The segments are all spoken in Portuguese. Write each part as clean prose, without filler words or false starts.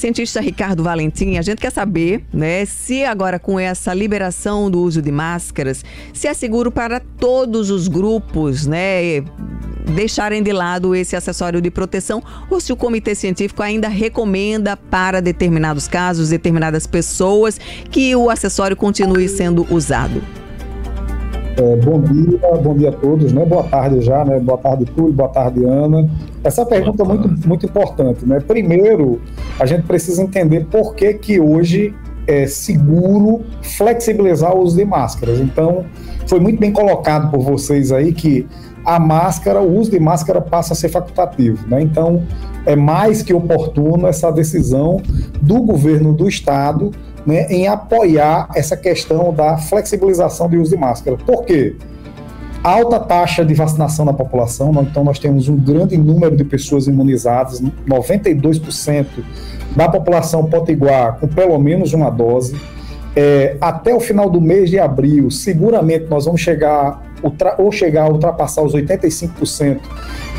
Cientista Ricardo Valentim, a gente quer saber, né, se agora com essa liberação do uso de máscaras, se é seguro para todos os grupos, né, deixarem de lado esse acessório de proteção, ou se o comitê científico ainda recomenda para determinados casos, determinadas pessoas, que o acessório continue sendo usado. Bom dia a todos, né? Boa tarde já, né? Boa tarde, Túlio, boa tarde, Ana. Essa pergunta é muito importante, né? Primeiro, a gente precisa entender por que hoje é seguro flexibilizar o uso de máscaras. Então, foi muito bem colocado por vocês aí que o uso de máscara passa a ser facultativo, né? Então, é mais que oportuno essa decisão do governo do estado, né, em apoiar essa questão da flexibilização do uso de máscara. Por quê? Alta taxa de vacinação na população, então nós temos um grande número de pessoas imunizadas, 92% da população potiguar com pelo menos uma dose. Até o final do mês de abril, seguramente nós vamos chegar a ultrapassar os 85%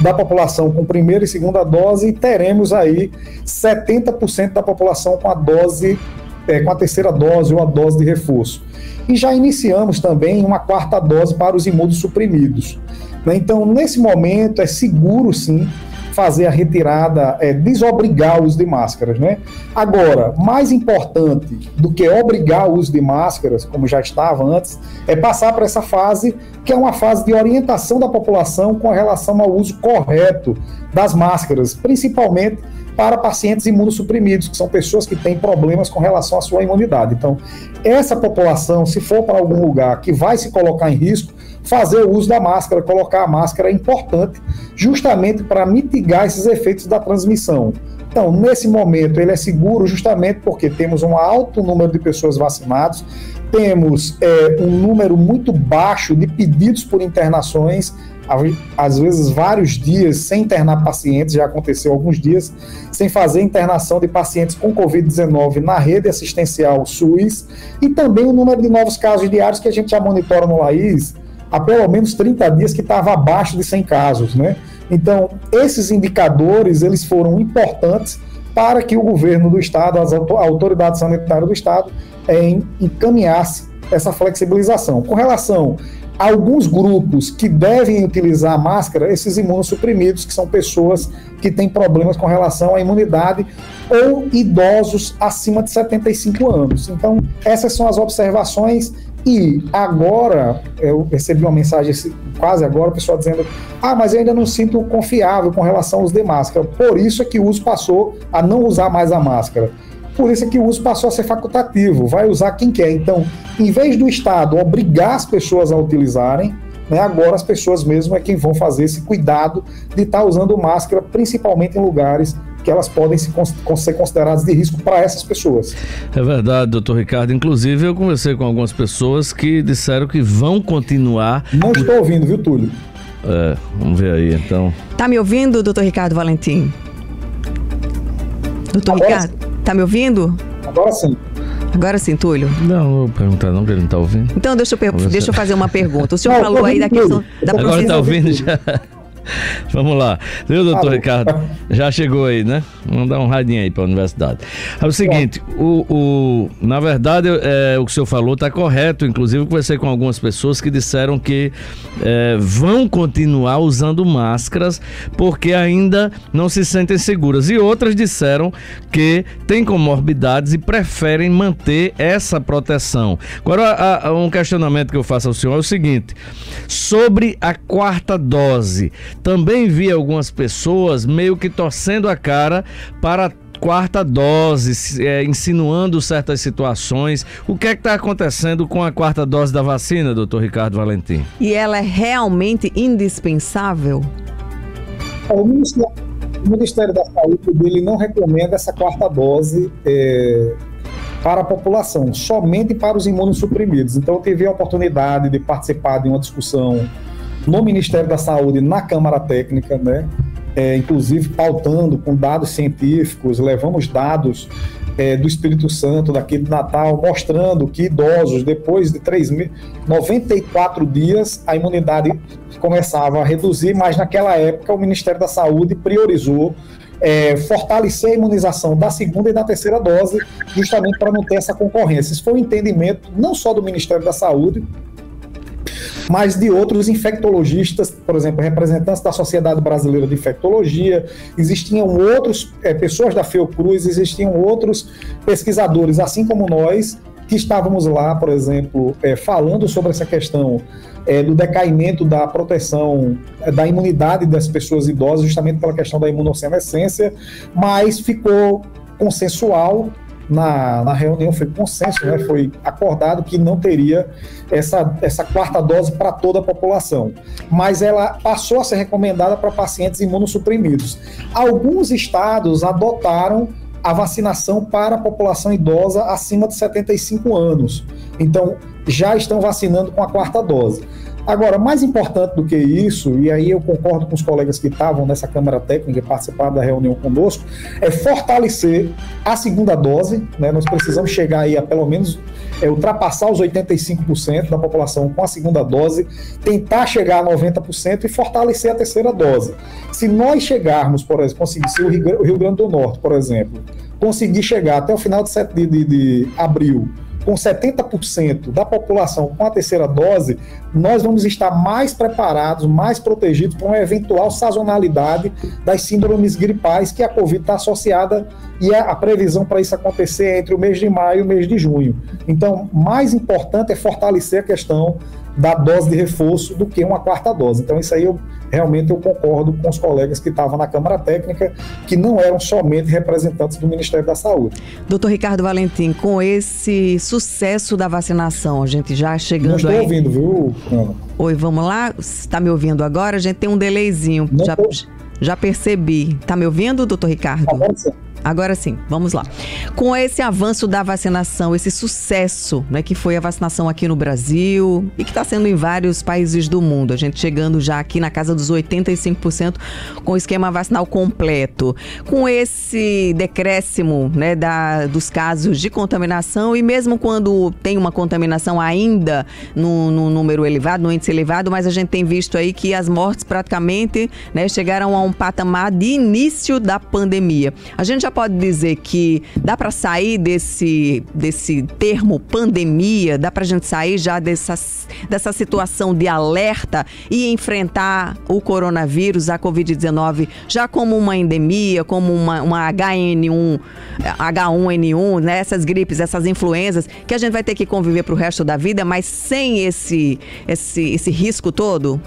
da população com primeira e segunda dose, e teremos aí 70% da população com a terceira dose ou a dose de reforço. E já iniciamos também uma quarta dose para os imunossuprimidos, né? Então, nesse momento, é seguro, sim, fazer a retirada, desobrigar o uso de máscaras, né? Agora, mais importante do que obrigar o uso de máscaras, como já estava antes, é passar para essa fase, que é uma fase de orientação da população com relação ao uso correto das máscaras, principalmente para pacientes imunossuprimidos, que são pessoas que têm problemas com relação à sua imunidade. Então, essa população, se for para algum lugar que vai se colocar em risco, fazer o uso da máscara, colocar a máscara é importante, justamente para mitigar esses efeitos da transmissão. Então, nesse momento, ele é seguro justamente porque temos um alto número de pessoas vacinadas, temos um número muito baixo de pedidos por internações, às vezes vários dias sem internar pacientes, já aconteceu alguns dias, sem fazer internação de pacientes com Covid-19 na rede assistencial SUS, e também o número de novos casos diários que a gente já monitora no LAIS há pelo menos 30 dias, que estava abaixo de 100 casos, né? Então, esses indicadores, eles foram importantes para que o governo do estado, a autoridade sanitária do estado, encaminhasse essa flexibilização. Com relação a alguns grupos que devem utilizar a máscara, esses imunossuprimidos, que são pessoas que têm problemas com relação à imunidade, ou idosos acima de 75 anos. Então, essas são as observações. E agora, eu recebi uma mensagem quase agora, o pessoal dizendo: mas eu ainda não sinto confiável com relação ao uso de máscara. Por isso é que o uso passou a não usar mais a máscara. Por isso é que o uso passou a ser facultativo, vai usar quem quer. Então, em vez do Estado obrigar as pessoas a utilizarem, né, agora as pessoas mesmo é quem vão fazer esse cuidado de estar usando máscara, principalmente em lugares que elas podem ser consideradas de risco para essas pessoas. É verdade, doutor Ricardo. Inclusive, eu conversei com algumas pessoas que disseram que vão continuar... Não estou ouvindo, viu, Túlio? Vamos ver aí, então. Tá me ouvindo, doutor Ricardo Valentim? Doutor Agora Ricardo, tá me ouvindo? Agora sim. Agora sim, Túlio. Não vou perguntar não, que ele não tá ouvindo. Então, deixa eu fazer uma pergunta. O senhor falou aí da questão da Agora está ouvindo já? Vamos lá. Viu, doutor Ricardo? Já chegou aí, né? Vamos dar um radinho aí para a universidade. É o seguinte, na verdade, o que o senhor falou está correto. Inclusive, eu conversei com algumas pessoas que disseram que vão continuar usando máscaras porque ainda não se sentem seguras. E outras disseram que têm comorbidades e preferem manter essa proteção. Agora, um questionamento que eu faço ao senhor é o seguinte: sobre a quarta dose, também vi algumas pessoas meio que torcendo a cara para a quarta dose, insinuando certas situações. O que é que está acontecendo com a quarta dose da vacina, doutor Ricardo Valentim? E ela é realmente indispensável? O Ministério da Saúde dele não recomenda essa quarta dose para a população, somente para os imunossuprimidos. Então, eu tive a oportunidade de participar de uma discussão no Ministério da Saúde, na Câmara Técnica, né? Inclusive pautando com dados científicos, levamos dados do Espírito Santo, daqui de Natal, mostrando que idosos, depois de 94 dias, a imunidade começava a reduzir, mas naquela época o Ministério da Saúde priorizou fortalecer a imunização da segunda e da terceira dose, justamente para não ter essa concorrência. Esse foi o entendimento não só do Ministério da Saúde, mas de outros infectologistas, por exemplo, representantes da Sociedade Brasileira de Infectologia, existiam outros, pessoas da Fiocruz, existiam outros pesquisadores, assim como nós, que estávamos lá, por exemplo, falando sobre essa questão do decaimento da proteção, da imunidade das pessoas idosas, justamente pela questão da imunossenescência, mas ficou consensual. Na reunião foi consenso, né? Foi acordado que não teria essa quarta dose para toda a população, mas ela passou a ser recomendada para pacientes imunossuprimidos. Alguns estados adotaram a vacinação para a população idosa acima de 75 anos, então já estão vacinando com a quarta dose. Agora, mais importante do que isso, e aí eu concordo com os colegas que estavam nessa Câmara Técnica e participaram da reunião conosco, é fortalecer a segunda dose, né? Nós precisamos chegar aí a pelo menos ultrapassar os 85% da população com a segunda dose, tentar chegar a 90% e fortalecer a terceira dose. Se nós chegarmos, por exemplo, se o Rio Grande do Norte, por exemplo, conseguir chegar até o final de abril com 70% da população com a terceira dose, nós vamos estar mais preparados, mais protegidos para uma eventual sazonalidade das síndromes gripais que a Covid está associada, e a previsão para isso acontecer é entre o mês de maio e o mês de junho. Então, mais importante é fortalecer a questão da dose de reforço do que uma quarta dose. Então, isso aí realmente eu concordo com os colegas que estavam na Câmara Técnica, que não eram somente representantes do Ministério da Saúde. Doutor Ricardo Valentim, com esse sucesso da vacinação, a gente já chegando aí... Não estou ouvindo, viu, Ana? Oi, vamos lá? Está me ouvindo agora? A gente tem um delayzinho, já percebi. Está me ouvindo, doutor Ricardo? Agora sim. Agora sim, vamos lá. Com esse avanço da vacinação, esse sucesso, né, que foi a vacinação aqui no Brasil e que está sendo em vários países do mundo, a gente chegando já aqui na casa dos 85% com o esquema vacinal completo, com esse decréscimo, né, dos casos de contaminação, e mesmo quando tem uma contaminação ainda no número elevado, no índice elevado, mas a gente tem visto aí que as mortes praticamente, né, chegaram a um patamar de início da pandemia. A gente já pode dizer que dá para sair desse termo pandemia, dá para a gente sair já dessa situação de alerta e enfrentar o coronavírus, a Covid-19, já como uma endemia, como uma H1N1, né? Essas gripes, essas influenzas, que a gente vai ter que conviver para o resto da vida, mas sem esse risco todo?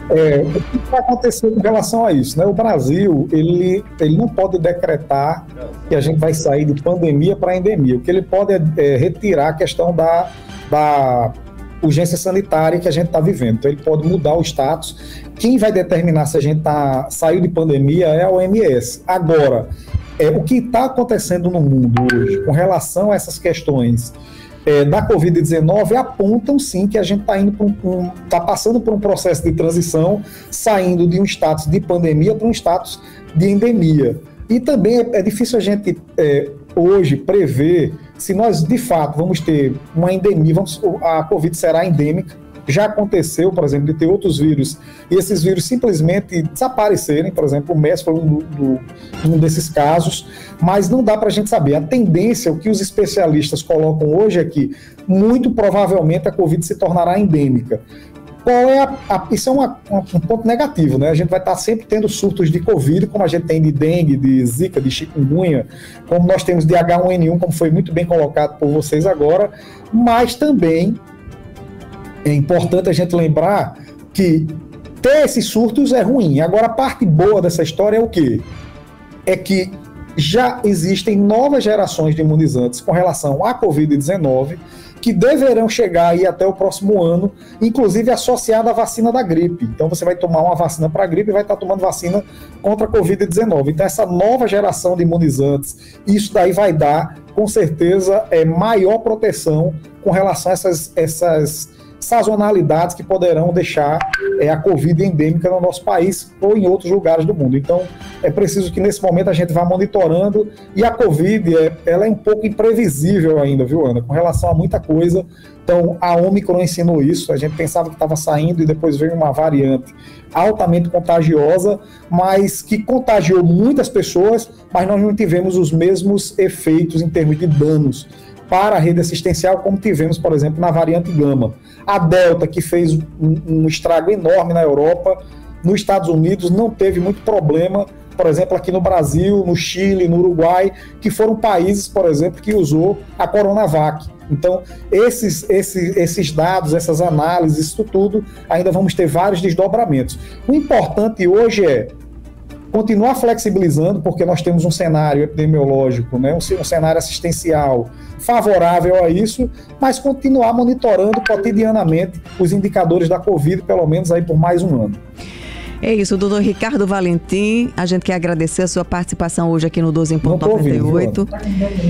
O que está acontecendo em relação a isso, né? O Brasil, ele não pode decretar que a gente vai sair de pandemia para endemia. O que ele pode é retirar a questão da urgência sanitária que a gente está vivendo. Então, ele pode mudar o status. Quem vai determinar se a gente saiu de pandemia é a OMS. Agora, o que está acontecendo no mundo hoje com relação a essas questões da Covid-19 apontam sim que a gente está passando por um processo de transição, saindo de um status de pandemia para um status de endemia. E também é difícil a gente hoje prever se nós de fato vamos ter uma endemia, a Covid será endêmica. Já aconteceu, por exemplo, de ter outros vírus e esses vírus simplesmente desaparecerem. Por exemplo, o MERS foi um desses casos, mas não dá para a gente saber. A tendência, o que os especialistas colocam hoje é que muito provavelmente a Covid se tornará endêmica. Isso é um ponto negativo, né? A gente vai estar sempre tendo surtos de Covid, como a gente tem de dengue, de zika, de chikungunya, como nós temos de H1N1, como foi muito bem colocado por vocês agora, mas também é importante a gente lembrar que ter esses surtos é ruim. Agora, a parte boa dessa história é o quê? É que já existem novas gerações de imunizantes com relação à Covid-19 que deverão chegar aí até o próximo ano, inclusive associada à vacina da gripe. Então, você vai tomar uma vacina para a gripe e vai estar tomando vacina contra a Covid-19. Então, essa nova geração de imunizantes, isso daí vai dar, com certeza, maior proteção com relação a essas sazonalidades que poderão deixar a Covid endêmica no nosso país ou em outros lugares do mundo. Então, é preciso que nesse momento a gente vá monitorando, e a Covid, ela é um pouco imprevisível ainda, viu, Ana, com relação a muita coisa. Então, a Ômicron ensinou isso, a gente pensava que estava saindo e depois veio uma variante altamente contagiosa, mas que contagiou muitas pessoas, mas nós não tivemos os mesmos efeitos em termos de danos para a rede assistencial, como tivemos, por exemplo, na variante Gama. A Delta, que fez um estrago enorme na Europa, nos Estados Unidos não teve muito problema, por exemplo, aqui no Brasil, no Chile, no Uruguai, que foram países, por exemplo, que usou a Coronavac. Então, esses dados, essas análises, isso tudo, ainda vamos ter vários desdobramentos. O importante hoje é continuar flexibilizando, porque nós temos um cenário epidemiológico, né, um cenário assistencial favorável a isso, mas continuar monitorando cotidianamente os indicadores da Covid, pelo menos aí por mais um ano. É isso, doutor Ricardo Valentim, a gente quer agradecer a sua participação hoje aqui no 12 em Ponto 98.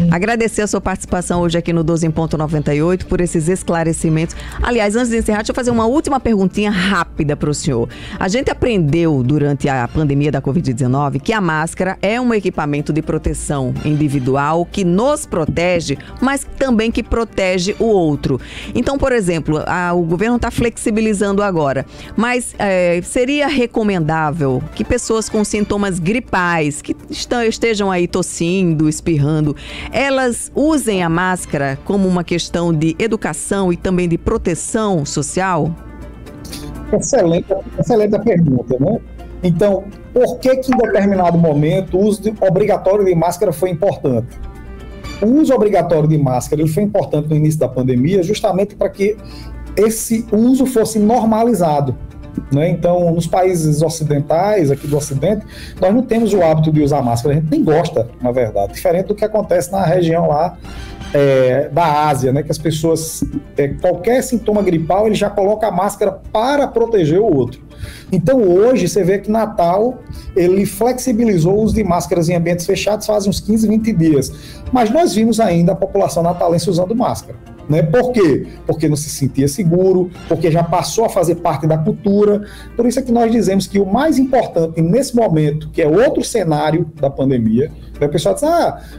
Agradecer a sua participação hoje aqui no 12 em Ponto 98 por esses esclarecimentos. Aliás, antes de encerrar, deixa eu fazer uma última perguntinha rápida para o senhor. A gente aprendeu durante a pandemia da Covid-19 que a máscara é um equipamento de proteção individual que nos protege, mas também que protege o outro. Então, por exemplo, o governo está flexibilizando agora, mas seria recomendável que pessoas com sintomas gripais, que estejam aí tossindo, espirrando, elas usem a máscara como uma questão de educação e também de proteção social? Excelente a pergunta, né? Então, por que em determinado momento o uso obrigatório de máscara foi importante? O uso obrigatório de máscara ele foi importante no início da pandemia justamente para que esse uso fosse normalizado. Né? Então, nos países ocidentais, aqui do Ocidente, nós não temos o hábito de usar máscara, a gente nem gosta, na verdade, diferente do que acontece na região lá da Ásia, né? Que as pessoas, qualquer sintoma gripal, ele já coloca a máscara para proteger o outro. Então, hoje, você vê que Natal, ele flexibilizou o uso de máscaras em ambientes fechados faz uns 15, 20 dias, mas nós vimos ainda a população natalense usando máscara. Né? Por quê? Porque não se sentia seguro, porque já passou a fazer parte da cultura. Por isso é que nós dizemos que o mais importante nesse momento, que é outro cenário da pandemia, o pessoal diz,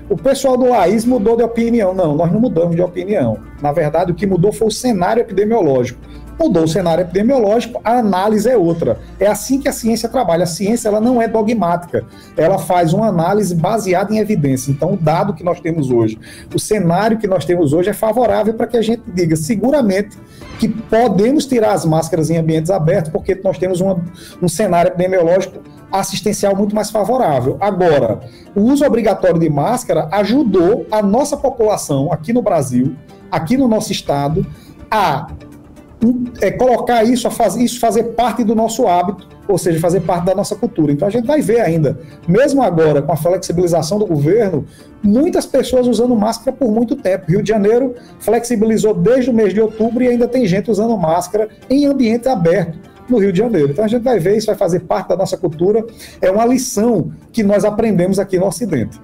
o pessoal do Laís mudou de opinião. Não, nós não mudamos de opinião. Na verdade, o que mudou foi o cenário epidemiológico. Mudou o cenário epidemiológico, a análise é outra. É assim que a ciência trabalha. A ciência ela não é dogmática. Ela faz uma análise baseada em evidência. Então, o dado que nós temos hoje, o cenário que nós temos hoje é favorável para que a gente diga seguramente que podemos tirar as máscaras em ambientes abertos, porque nós temos um cenário epidemiológico assistencial muito mais favorável. Agora, o uso obrigatório de máscara ajudou a nossa população aqui no Brasil, aqui no nosso estado, a colocar isso fazer parte do nosso hábito, ou seja, fazer parte da nossa cultura. Então a gente vai ver ainda, mesmo agora com a flexibilização do governo, muitas pessoas usando máscara por muito tempo. Rio de Janeiro flexibilizou desde o mês de outubro e ainda tem gente usando máscara em ambiente aberto no Rio de Janeiro. Então a gente vai ver, isso vai fazer parte da nossa cultura, é uma lição que nós aprendemos aqui no Ocidente.